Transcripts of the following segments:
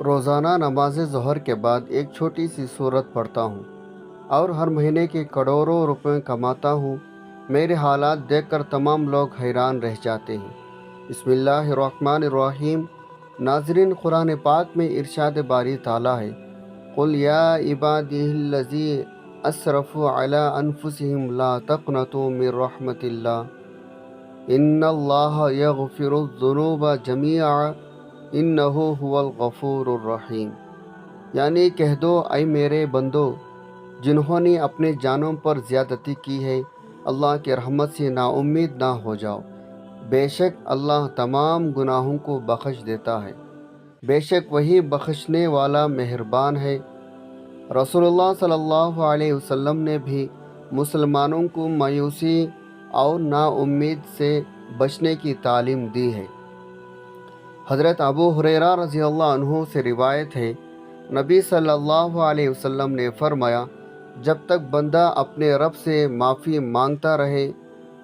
روزانہ نماز ظہر کے بعد ایک چھوٹی سی سورت پڑھتا ہوں اور ہر مہینے کے کروڑوں روپے کماتا ہوں۔ میرے حالات دیکھ کر تمام لوگ حیران رہ جاتے ہیں۔ بسم اللہ الرحمن الرحیم۔ ناظرین، قرآن پاک میں ارشاد باری تعالیٰ ہے، قُلْ يَا عِبَادِيَ الَّذِينَ أَسْرَفُوا عَلَىٰ أَنفُسِهِمْ لَا تَقْنَطُوا مِن رَحْمَةِ اللَّهِ إِنَّ اللَّهَ يَغْفِرُ الذُّنُوبَ جَمِيعًا إِنَّهُ هُوَ الْغَفُورُ الرَّحِيمُ۔ یعنی کہہ دو، اے میرے بندو، جنہوں نے اپنے جانوں پر زیادتی کی ہے، اللہ کی رحمت سے نا امید نہ ہو جاؤ۔ بے شک اللہ تمام گناہوں کو بخش دیتا ہے، بے شک وہی بخشنے والا مہربان ہے۔ رسول اللہ صلی اللہ علیہ وسلم نے بھی مسلمانوں کو مایوسی اور نا امید سے بچنے کی تعلیم دی ہے۔ حضرت ابو ہریرہ رضی اللہ عنہ سے روایت ہے، نبی صلی اللہ علیہ وسلم نے فرمایا، جب تک بندہ اپنے رب سے معافی مانگتا رہے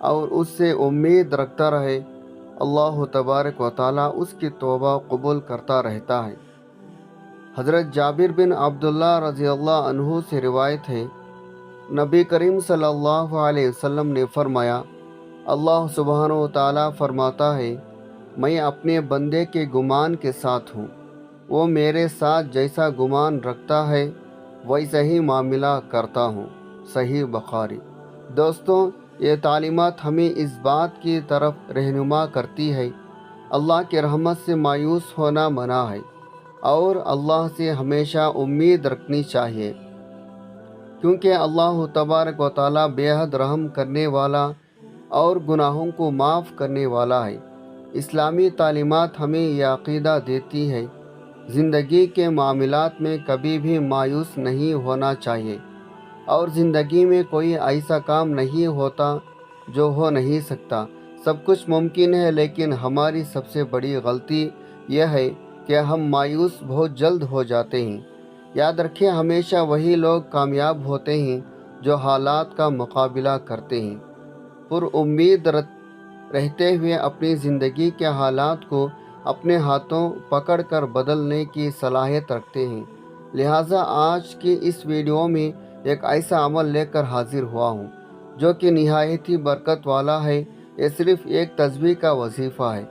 اور اس سے امید رکھتا رہے، اللہ تبارک و تعالیٰ اس کی توبہ قبول کرتا رہتا ہے۔ حضرت جابر بن عبداللہ رضی اللہ عنہ سے روایت ہے، نبی کریم صلی اللہ علیہ وسلم نے فرمایا، اللہ سبحانہ و تعالیٰ فرماتا ہے، میں اپنے بندے کے گمان کے ساتھ ہوں، وہ میرے ساتھ جیسا گمان رکھتا ہے ویسا ہی معاملہ کرتا ہوں۔ صحیح بخاری۔ دوستوں، یہ تعلیمات ہمیں اس بات کی طرف رہنما کرتی ہے، اللہ کی رحمت سے مایوس ہونا منع ہے اور اللہ سے ہمیشہ امید رکھنی چاہیے، کیونکہ اللہ تبارک و تعالیٰ بے حد رحم کرنے والا اور گناہوں کو معاف کرنے والا ہے۔ اسلامی تعلیمات ہمیں یہ عقیدہ دیتی ہے، زندگی کے معاملات میں کبھی بھی مایوس نہیں ہونا چاہیے، اور زندگی میں کوئی ایسا کام نہیں ہوتا جو ہو نہیں سکتا۔ سب کچھ ممکن ہے، لیکن ہماری سب سے بڑی غلطی یہ ہے کہ ہم مایوس بہت جلد ہو جاتے ہیں۔ یاد رکھیں، ہمیشہ وہی لوگ کامیاب ہوتے ہیں جو حالات کا مقابلہ کرتے ہیں، پر امید رہتے ہوئے اپنی زندگی کے حالات کو اپنے ہاتھوں پکڑ کر بدلنے کی صلاحیت رکھتے ہیں۔ لہٰذا آج کی اس ویڈیو میں ایک ایسا عمل لے کر حاضر ہوا ہوں جو کہ نہایت ہی برکت والا ہے۔ یہ صرف ایک تسبیح کا وظیفہ ہے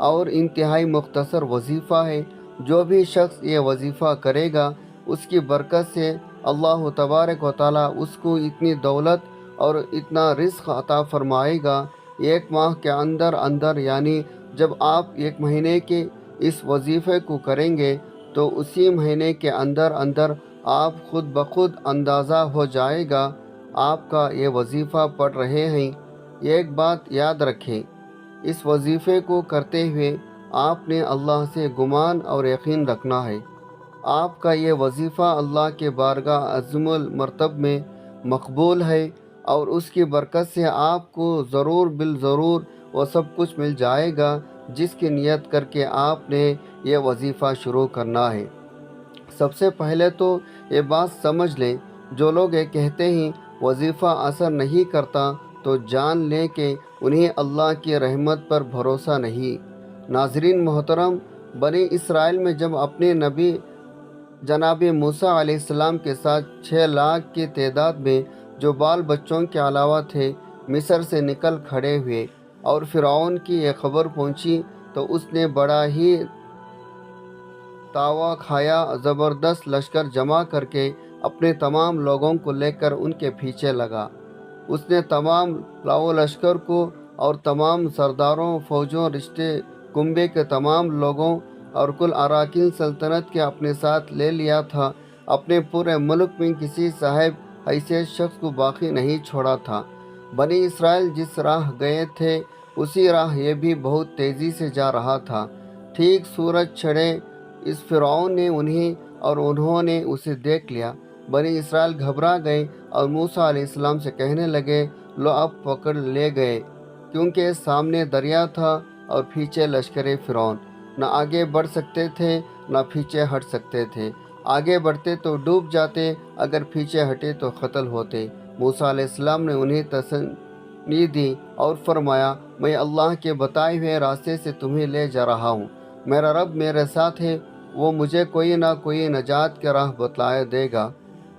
اور انتہائی مختصر وظیفہ ہے۔ جو بھی شخص یہ وظیفہ کرے گا، اس کی برکت سے اللہ تبارک و تعالیٰ اس کو اتنی دولت اور اتنا رزق عطا فرمائے گا، ایک ماہ کے اندر اندر۔ یعنی جب آپ ایک مہینے کے اس وظیفے کو کریں گے تو اسی مہینے کے اندر اندر آپ خود بخود اندازہ ہو جائے گا آپ کا یہ وظیفہ پڑھ رہے ہیں۔ ایک بات یاد رکھیں، اس وظیفے کو کرتے ہوئے آپ نے اللہ سے گمان اور یقین رکھنا ہے، آپ کا یہ وظیفہ اللہ کے بارگاہ عظیم المرتب میں مقبول ہے، اور اس کی برکت سے آپ کو ضرور بالضرور وہ سب کچھ مل جائے گا جس کی نیت کر کے آپ نے یہ وظیفہ شروع کرنا ہے۔ سب سے پہلے تو یہ بات سمجھ لیں، جو لوگ یہ کہتے ہیں وظیفہ اثر نہیں کرتا، تو جان لیں کہ انہیں اللہ کی رحمت پر بھروسہ نہیں۔ ناظرین محترم، بنی اسرائیل میں جب اپنے نبی جناب موسیٰ علیہ السلام کے ساتھ 6 لاکھ کی تعداد میں جو بال بچوں کے علاوہ تھے، مصر سے نکل کھڑے ہوئے اور فرعون کی یہ خبر پہنچی تو اس نے بڑا ہی تاوا کھایا، زبردست لشکر جمع کر کے اپنے تمام لوگوں کو لے کر ان کے پیچھے لگا۔ اس نے تمام لاؤ لشکر کو اور تمام سرداروں، فوجوں، رشتے کنبے کے تمام لوگوں اور کل اراکین سلطنت کے اپنے ساتھ لے لیا تھا۔ اپنے پورے ملک میں کسی صاحب حیثیت شخص کو باقی نہیں چھوڑا تھا۔ بنی اسرائیل جس راہ گئے تھے اسی راہ یہ بھی بہت تیزی سے جا رہا تھا۔ ٹھیک سورج چڑھے اس فرعون نے انہیں اور انہوں نے اسے دیکھ لیا۔ بنی اسرائیل گھبرا گئے اور موسیٰ علیہ السلام سے کہنے لگے، لو اب پکڑ لے گئے، کیونکہ سامنے دریا تھا اور پیچھے لشکر فرعون۔ نہ آگے بڑھ سکتے تھے نہ پیچھے ہٹ سکتے تھے۔ آگے بڑھتے تو ڈوب جاتے، اگر پیچھے ہٹے تو قتل ہوتے۔ موسیٰ علیہ السلام نے انہیں تسلی دی اور فرمایا، میں اللہ کے بتائے ہوئے راستے سے تمہیں لے جا رہا ہوں، میرا رب میرے ساتھ ہے، وہ مجھے کوئی نہ کوئی نجات کی راہ بتلا دے گا۔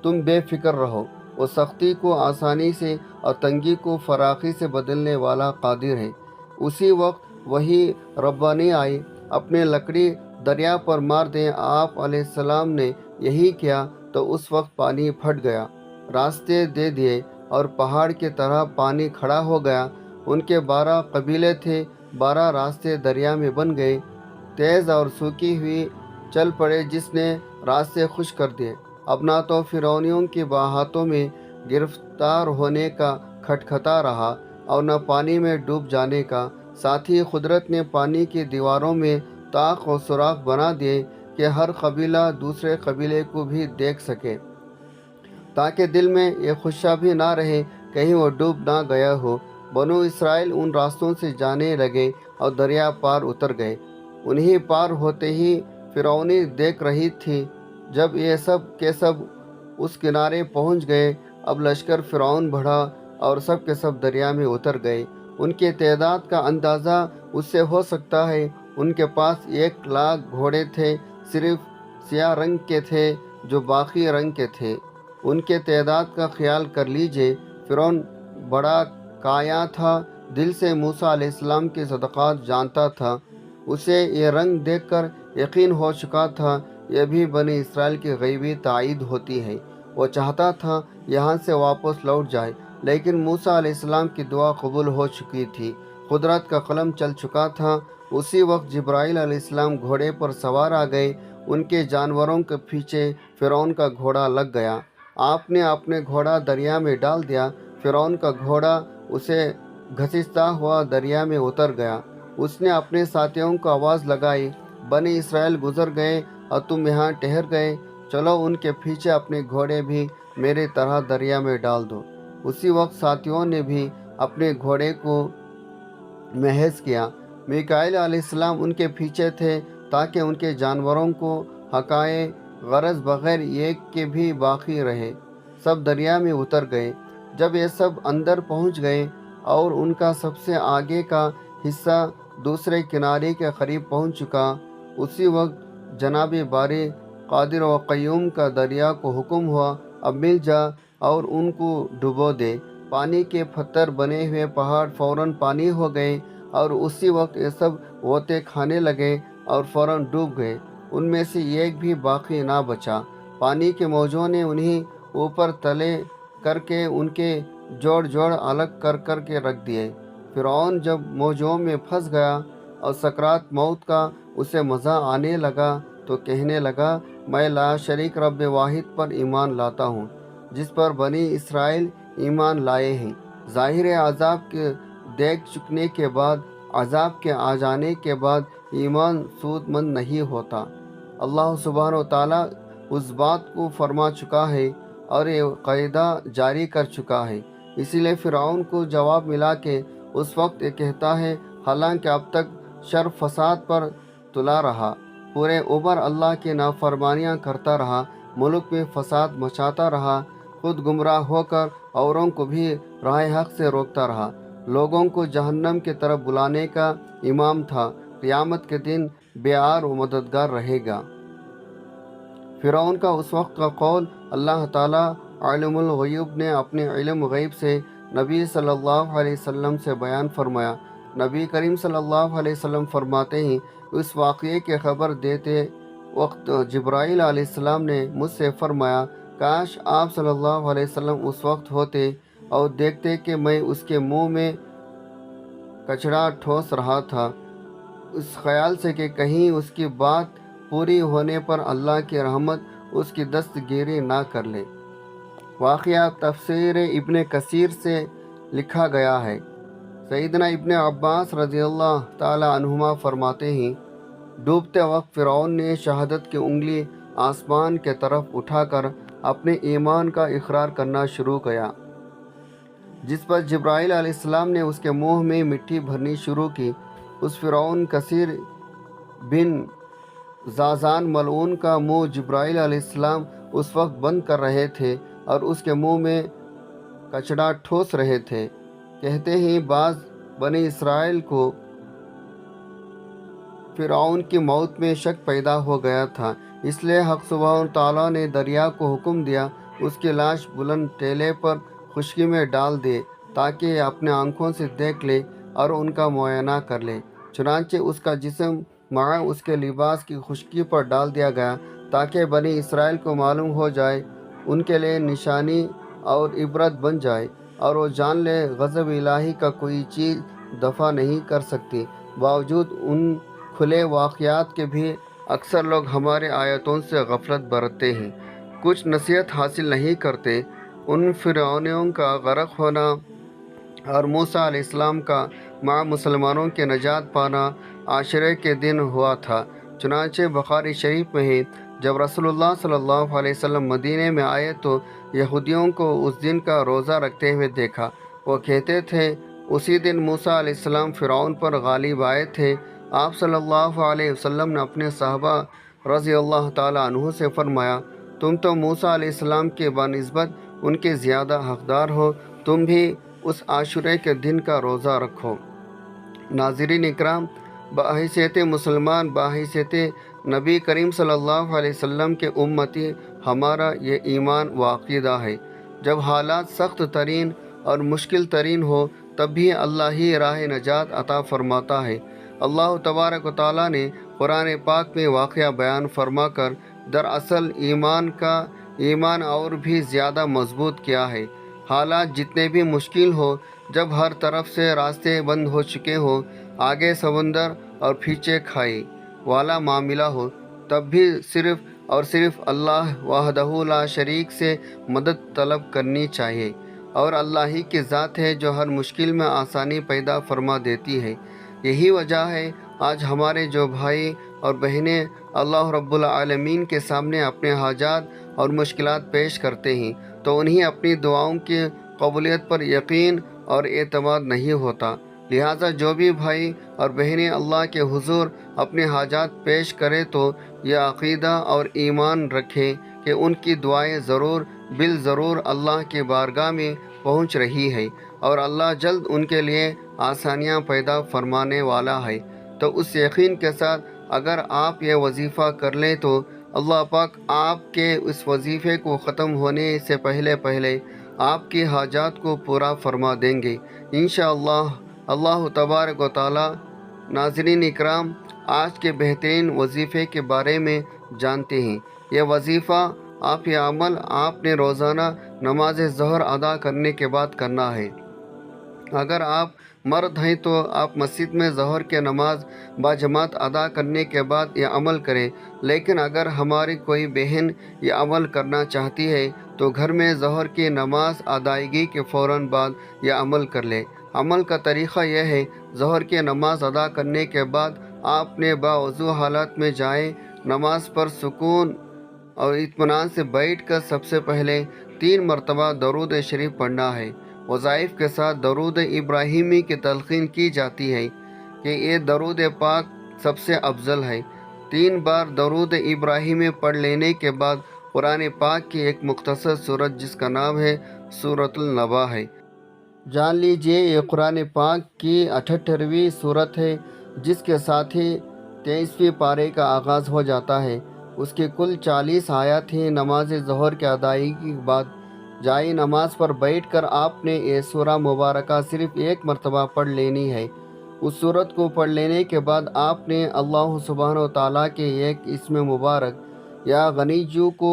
تم بے فکر رہو، وہ سختی کو آسانی سے اور تنگی کو فراخی سے بدلنے والا قادر ہے۔ اسی وقت وہی ربانی آئی، اپنے لکڑی دریا پر مار دیں۔ آپ علیہ السلام نے یہی کیا تو اس وقت پانی پھٹ گیا، راستے دے دیے اور پہاڑ کی طرح پانی کھڑا ہو گیا۔ ان کے 12 قبیلے تھے، 12 راستے دریا میں بن گئے، تیز اور سوکھی ہوئی چل پڑے جس نے راستے خشک کر دیے۔ اب نہ تو فرعونیوں کے ہاتھوں میں گرفتار ہونے کا کھٹکھٹا رہا اور نہ پانی میں ڈوب جانے کا۔ ساتھ ہی قدرت نے پانی کی دیواروں میں طاق و سوراخ بنا دیے کہ ہر قبیلہ دوسرے قبیلے کو بھی دیکھ سکے، تاکہ دل میں یہ خدشہ بھی نہ رہے کہیں وہ ڈوب نہ گیا ہو۔ بنو اسرائیل ان راستوں سے جانے لگے اور دریا پار اتر گئے۔ انہیں پار ہوتے ہی فرعونی دیکھ رہی تھی۔ جب یہ سب کے سب اس کنارے پہنچ گئے، اب لشکر فرعون بڑھا اور سب کے سب دریا میں اتر گئے۔ ان کی تعداد کا اندازہ اس سے ہو سکتا ہے۔ ان کے پاس 1,00,000 گھوڑے تھے، صرف سیاہ رنگ کے تھے جو باقی رنگ کے تھے۔ ان کے تعداد کا خیال کر لیجئے۔ فرعون بڑا کایا تھا، دل سے موسیٰ علیہ السلام کے صدقات جانتا تھا۔ اسے یہ رنگ دیکھ کر یقین ہو چکا تھا، یہ بھی بنی اسرائیل کی غیبی تائید ہوتی ہے۔ وہ چاہتا تھا یہاں سے واپس لوٹ جائے، لیکن موسیٰ علیہ السلام کی دعا قبول ہو چکی تھی، قدرت کا قلم چل چکا تھا۔ اسی وقت جبرائیل علیہ السلام گھوڑے پر سوار آ گئے۔ ان کے جانوروں کے پیچھے فرعون کا گھوڑا لگ گیا۔ آپ نے اپنے گھوڑا دریا میں ڈال دیا۔ فرعون کا گھوڑا اسے گھسیٹتا ہوا دریا میں اتر گیا۔ اس نے اپنے ساتھیوں کو آواز لگائی، بنی اسرائیل گزر گئے اور تم یہاں ٹھہر گئے، چلو ان کے پیچھے اپنے گھوڑے بھی میری طرح دریا میں ڈال دو۔ اسی وقت ساتھیوں نے بھی اپنے گھوڑے کو محض کیا۔ میکائیل علیہ السلام ان کے پیچھے تھے تاکہ ان کے جانوروں کو ہکائے، غرض بغیر ایک کے بھی باقی رہے۔ سب دریا میں اتر گئے۔ جب یہ سب اندر پہنچ گئے اور ان کا سب سے آگے کا حصہ دوسرے کنارے کے قریب پہنچ چکا، اسی وقت جناب باری قادر و قیوم کا دریا کو حکم ہوا، اب مل جا اور ان کو ڈبو دے۔ پانی کے پتھر بنے ہوئے پہاڑ فوراً پانی ہو گئے اور اسی وقت یہ سب غوطے کھانے لگے اور فوراً ڈوب گئے۔ ان میں سے ایک بھی باقی نہ بچا۔ پانی کے موجوں نے انہیں اوپر تلے کر کے ان کے جوڑ جوڑ الگ کر کر کے رکھ دیے۔ فرعون جب موجوں میں پھنس گیا اور سکرات موت کا اسے مزہ آنے لگا تو کہنے لگا، میں لا شریک رب واحد پر ایمان لاتا ہوں جس پر بنی اسرائیل ایمان لائے ہیں۔ ظاہر عذاب کے دیکھ چکنے کے بعد، عذاب کے آ جانے کے بعد ایمان سود مند نہیں ہوتا۔ اللہ سبحانہ و تعالیٰ اس بات کو فرما چکا ہے اور یہ قاعدہ جاری کر چکا ہے۔ اسی لیے فرعون کو جواب ملا کہ اس وقت یہ کہتا ہے، حالانکہ اب تک شر فساد پر تلا رہا، پورے عمر اللہ کی نافرمانیاں کرتا رہا، ملک میں فساد مچاتا رہا، خود گمراہ ہو کر اوروں کو بھی راہ حق سے روکتا رہا، لوگوں کو جہنم کی طرف بلانے کا امام تھا، قیامت کے دن بے عار و مددگار رہے گا۔ فرعون کا اس وقت کا قول اللہ تعالیٰ عالم الغیوب نے اپنے علم غیب سے نبی صلی اللہ علیہ وسلم سے بیان فرمایا۔ نبی کریم صلی اللہ علیہ وسلم فرماتے ہیں، اس واقعے کی خبر دیتے وقت جبرائیل علیہ السلام نے مجھ سے فرمایا، کاش آپ صلی اللہ علیہ وسلم اس وقت ہوتے اور دیکھتے کہ میں اس کے منہ میں کچڑا ٹھوس رہا تھا، اس خیال سے کہ کہیں اس کی بات پوری ہونے پر اللہ کی رحمت اس کی دستگیری نہ کر لے۔ واقعہ تفسیر ابن کثیر سے لکھا گیا ہے۔ سیدنا ابن عباس رضی اللہ تعالی عنہما فرماتے ہیں، ڈوبتے وقت فرعون نے شہادت کی انگلی آسمان کے طرف اٹھا کر اپنے ایمان کا اقرار کرنا شروع کیا، جس پر جبرائیل علیہ السلام نے اس کے منہ میں مٹی بھرنی شروع کی۔ اس فرعون کثیر بن زازان ملعون کا منہ جبرائیل علیہ السلام اس وقت بند کر رہے تھے اور اس کے منہ میں کچڑا ٹھوس رہے تھے۔ کہتے ہیں بعض بنی اسرائیل کو فرعون کی موت میں شک پیدا ہو گیا تھا، اس لیے حق سبحانہ تعالیٰ نے دریا کو حکم دیا اس کی لاش بلند ٹیلے پر خشکی میں ڈال دے تاکہ یہ اپنے آنکھوں سے دیکھ لے اور ان کا معائنہ کر لے۔ چنانچہ اس کا جسم مع اس کے لباس کی خشکی پر ڈال دیا گیا تاکہ بنی اسرائیل کو معلوم ہو جائے، ان کے لیے نشانی اور عبرت بن جائے، اور وہ جان لے غضب الہی کا کوئی چیز دفع نہیں کر سکتی۔ باوجود ان کھلے واقعات کے بھی اکثر لوگ ہمارے آیتوں سے غفلت برتتے ہیں، کچھ نصیحت حاصل نہیں کرتے۔ ان فرعونیوں کا غرق ہونا اور موسیٰ علیہ السلام کا مع مسلمانوں کے نجات پانا عاشورہ کے دن ہوا تھا۔ چنانچہ بخاری شریف میں ہے، جب رسول اللہ صلی اللہ علیہ وسلم مدینے میں آئے تو یہودیوں کو اس دن کا روزہ رکھتے ہوئے دیکھا۔ وہ کہتے تھے اسی دن موسیٰ علیہ السلام فرعون پر غالب آئے تھے۔ آپ صلی اللہ علیہ وسلم نے اپنے صحابہ رضی اللہ تعالیٰ عنہ سے فرمایا، تم تو موسیٰ علیہ السلام کے بنسبت ان کے زیادہ حقدار ہو، تم بھی اس عاشورہ کے دن کا روزہ رکھو۔ ناظرین اکرام، بحیثیت مسلمان، بحیثیت نبی کریم صلی اللہ علیہ وسلم کے امتی، ہمارا یہ ایمان و عقیدہ ہے، جب حالات سخت ترین اور مشکل ترین ہو تب بھی اللہ ہی راہ نجات عطا فرماتا ہے۔ اللہ تبارک و تعالیٰ نے قرآن پاک میں واقعہ بیان فرما کر دراصل ایمان اور بھی زیادہ مضبوط کیا ہے۔ حالات جتنے بھی مشکل ہو، جب ہر طرف سے راستے بند ہو چکے ہوں، آگے سمندر اور پیچھے کھائی والا معاملہ ہو، تب بھی صرف اور صرف اللہ وحدہ لا شریک سے مدد طلب کرنی چاہیے، اور اللہ ہی کی ذات ہے جو ہر مشکل میں آسانی پیدا فرما دیتی ہے۔ یہی وجہ ہے آج ہمارے جو بھائی اور بہنیں اللہ رب العالمین کے سامنے اپنے حاجات اور مشکلات پیش کرتے ہیں تو انہیں اپنی دعاؤں کی قبولیت پر یقین اور اعتماد نہیں ہوتا۔ لہٰذا جو بھی بھائی اور بہنیں اللہ کے حضور اپنے حاجات پیش کرے تو یہ عقیدہ اور ایمان رکھیں کہ ان کی دعائیں بالضرور اللہ کی بارگاہ میں پہنچ رہی ہے، اور اللہ جلد ان کے لیے آسانیاں پیدا فرمانے والا ہے۔ تو اس یقین کے ساتھ اگر آپ یہ وظیفہ کر لیں تو اللہ پاک آپ کے اس وظیفے کو ختم ہونے سے پہلے آپ کی حاجات کو پورا فرما دیں گے انشاءاللہ۔ اللہ تبارک و تعالی۔ ناظرین اکرام، آج کے بہترین وظیفے کے بارے میں جانتے ہیں۔ یہ وظیفہ، یہ عمل آپ نے روزانہ نماز ظہر ادا کرنے کے بعد کرنا ہے۔ اگر آپ مرد ہیں تو آپ مسجد میں ظہر کی نماز باجماعت ادا کرنے کے بعد یہ عمل کریں، لیکن اگر ہماری کوئی بہن یہ عمل کرنا چاہتی ہے تو گھر میں ظہر کی نماز ادائیگی کے فوراً بعد یہ عمل کر لے۔ عمل کا طریقہ یہ ہے، ظہر کی نماز ادا کرنے کے بعد آپ نے باوضو حالت میں جائیں نماز پر سکون اور اطمینان سے بیٹھ کر سب سے پہلے 3 مرتبہ درود شریف پڑھنا ہے۔ وظائف کے ساتھ درود ابراہیمی کی تلقین کی جاتی ہے کہ یہ درود پاک سب سے افضل ہے۔ 3 بار درود ابراہیمی پڑھ لینے کے بعد قرآن پاک کی ایک مختصر سورت جس کا نام ہے سورۃ النبا ہے۔ جان لیجئے یہ قرآن پاک کی 78ویں سورت ہے، جس کے ساتھ ہی 23ویں پارے کا آغاز ہو جاتا ہے۔ اس کی کل 40 آیات ہیں۔ نماز ظہر کی ادائیگی کے بعد جائے نماز پر بیٹھ کر آپ نے یہ سورہ مبارکہ صرف 1 مرتبہ پڑھ لینی ہے۔ اس سورت کو پڑھ لینے کے بعد آپ نے اللہ سبحانہ و تعالیٰ کے ایک اسم مبارک یا غنیجو کو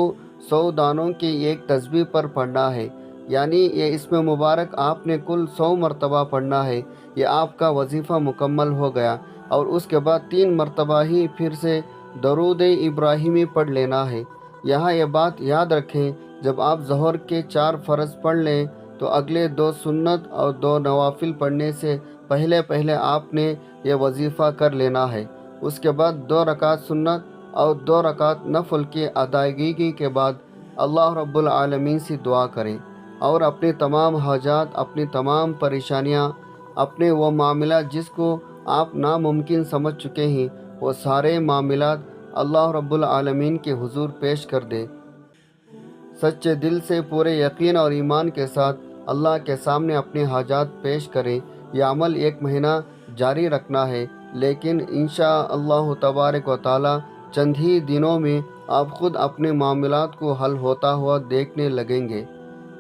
100 دانوں کی ایک تسبیح پر پڑھنا ہے، یعنی یہ اسم مبارک آپ نے کل 100 مرتبہ پڑھنا ہے۔ یہ آپ کا وظیفہ مکمل ہو گیا، اور اس کے بعد 3 مرتبہ ہی پھر سے درود ابراہیمی پڑھ لینا ہے۔ یہاں یہ بات یاد رکھیں، جب آپ ظہر کے 4 فرض پڑھ لیں تو اگلے 2 سنت اور 2 نوافل پڑھنے سے پہلے آپ نے یہ وظیفہ کر لینا ہے۔ اس کے بعد 2 رکعت سنت اور 2 رکعت نفل کی ادائیگی کے بعد اللہ رب العالمین سے دعا کریں، اور اپنے تمام حاجات، اپنی تمام پریشانیاں، اپنے وہ معاملات جس کو آپ ناممکن سمجھ چکے ہیں، وہ سارے معاملات اللہ رب العالمین کے حضور پیش کر دیں۔ سچے دل سے، پورے یقین اور ایمان کے ساتھ اللہ کے سامنے اپنے حاجات پیش کریں۔ یہ عمل 1 مہینہ جاری رکھنا ہے۔ لیکن انشاءاللہ تبارک و تعالی چند ہی دنوں میں آپ خود اپنے معاملات کو حل ہوتا ہوا دیکھنے لگیں گے۔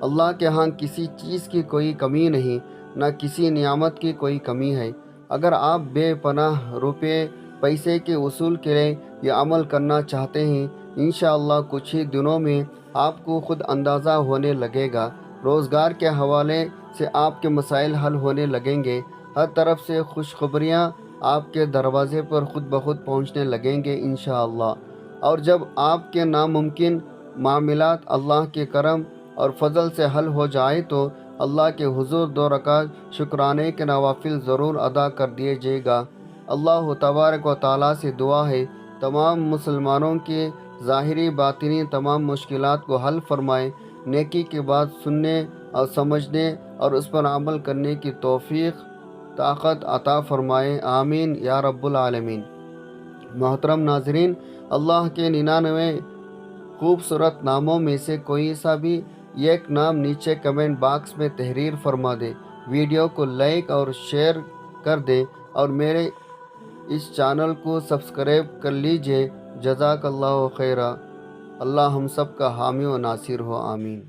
اللہ کے ہاں کسی چیز کی کوئی کمی نہیں، نہ کسی نعمت کی کوئی کمی ہے۔ اگر آپ بے پناہ روپے پیسے کے اصول کے لیے یہ عمل کرنا چاہتے ہیں، انشاءاللہ کچھ ہی دنوں میں آپ کو خود اندازہ ہونے لگے گا۔ روزگار کے حوالے سے آپ کے مسائل حل ہونے لگیں گے، ہر طرف سے خوشخبریاں آپ کے دروازے پر خود بخود پہنچنے لگیں گے انشاءاللہ۔ اور جب آپ کے ناممکن معاملات اللہ کے کرم اور فضل سے حل ہو جائے تو اللہ کے حضور 2 رکعت شکرانے کے نوافل ضرور ادا کر دیے جائے گا۔ اللہ تبارک و تعالیٰ سے دعا ہے تمام مسلمانوں کے ظاہری باطنی تمام مشکلات کو حل فرمائے، نیکی کی بات سننے اور سمجھنے اور اس پر عمل کرنے کی توفیق طاقت عطا فرمائے، آمین یا رب العالمین۔ محترم ناظرین، اللہ کے 99 خوبصورت ناموں میں سے کوئی سا بھی ایک نام نیچے کمنٹ باکس میں تحریر فرما دے، ویڈیو کو لائک اور شیئر کر دیں اور میرے اس چینل کو سبسکرائب کر لیجئے۔ جزاک اللہ خیرہ۔ اللہ ہم سب کا حامی و ناصر ہو، آمین۔